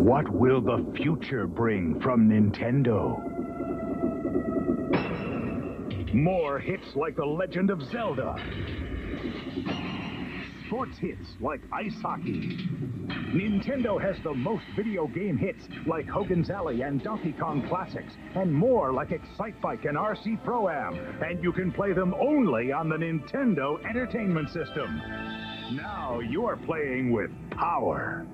What will the future bring from Nintendo? More hits like The Legend of Zelda. Sports hits like ice hockey. Nintendo has the most video game hits like Hogan's Alley and Donkey Kong Classics, and more like Excite Bike and RC Pro-Am. And you can play them only on the Nintendo Entertainment System. Now you're playing with power.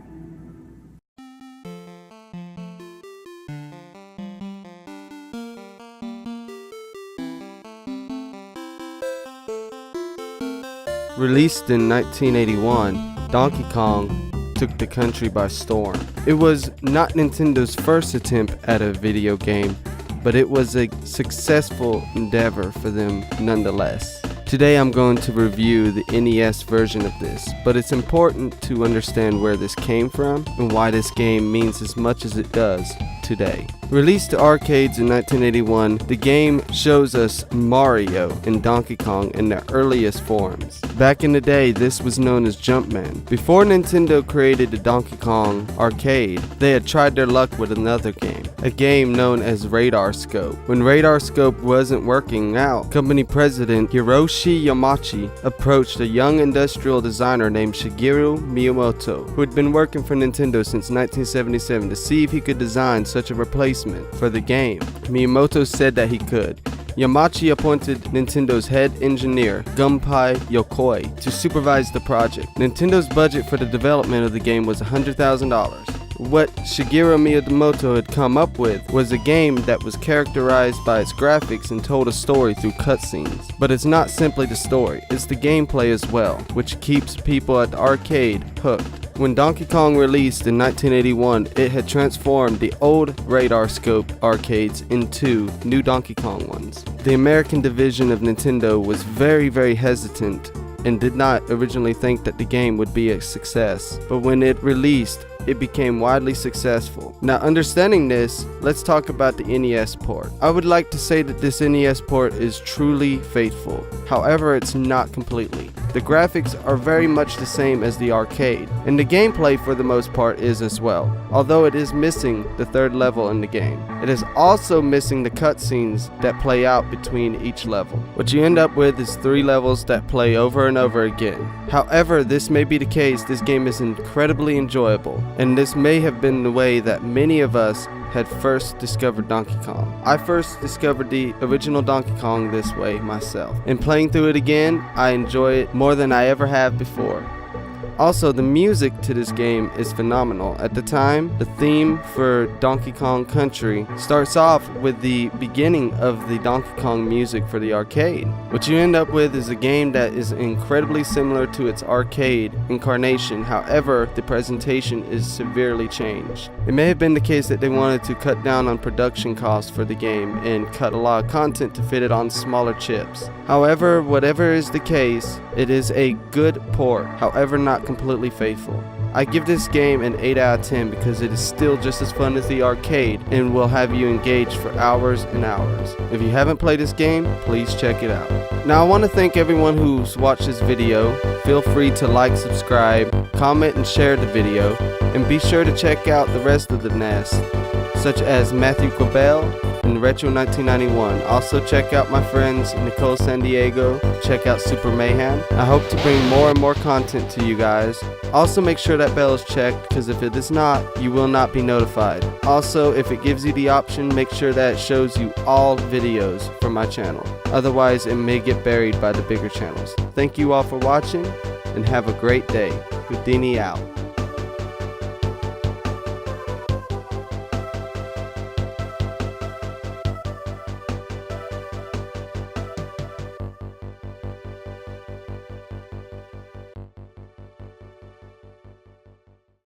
Released in 1981, Donkey Kong took the country by storm. It was not Nintendo's first attempt at a video game, but it was a successful endeavor for them nonetheless. Today I'm going to review the NES version of this, but it's important to understand where this came from and why this game means as much as it does today. Released to arcades in 1981, the game shows us Mario and Donkey Kong in their earliest forms. Back in the day, this was known as Jumpman. Before Nintendo created the Donkey Kong arcade, they had tried their luck with another game, a game known as Radar Scope. When Radar Scope wasn't working out, company president Hiroshi Yamauchi approached a young industrial designer named Shigeru Miyamoto, who had been working for Nintendo since 1977, to see if he could design such a replacement for the game. Miyamoto said that he could. Yamauchi appointed Nintendo's head engineer, Gunpei Yokoi, to supervise the project. Nintendo's budget for the development of the game was $100,000. What Shigeru Miyamoto had come up with was a game that was characterized by its graphics and told a story through cutscenes. But it's not simply the story, it's the gameplay as well, which keeps people at the arcade hooked. When Donkey Kong released in 1981, it had transformed the old Radar Scope arcades into new Donkey Kong ones. The American division of Nintendo was very hesitant and did not originally think that the game would be a success, but when it released, it became widely successful. Now, understanding this, let's talk about the NES port. I would like to say that this NES port is truly faithful. However, it's not completely. The graphics are very much the same as the arcade, and the gameplay for the most part is as well, although it is missing the third level in the game. It is also missing the cutscenes that play out between each level. What you end up with is 3 levels that play over and over again. However, this may be the case, this game is incredibly enjoyable, and this may have been the way that many of us had first discovered Donkey Kong. I first discovered the original Donkey Kong this way myself, and playing through it again, I enjoy it more than I ever have before. Also, the music to this game is phenomenal. At the time, the theme for Donkey Kong Country starts off with the beginning of the Donkey Kong music for the arcade. What you end up with is a game that is incredibly similar to its arcade incarnation, however, the presentation is severely changed. It may have been the case that they wanted to cut down on production costs for the game and cut a lot of content to fit it on smaller chips. However, whatever is the case, it is a good port, however not completely faithful. I give this game an 8 out of 10 because it is still just as fun as the arcade and will have you engaged for hours and hours. If you haven't played this game, please check it out. Now I want to thank everyone who's watched this video. Feel free to like, subscribe, comment and share the video, and be sure to check out the rest of the NES, such as Matthew Cobell and Retro 1991. Also check out my friends Nicole San Diego, check out Super Mayhem. I hope to bring more and more content to you guys. Also make sure that bell is checked, because if it is not, you will not be notified. Also, if it gives you the option, make sure that it shows you all videos from my channel. Otherwise, it may get buried by the bigger channels. Thank you all for watching, and have a great day. Houdini out.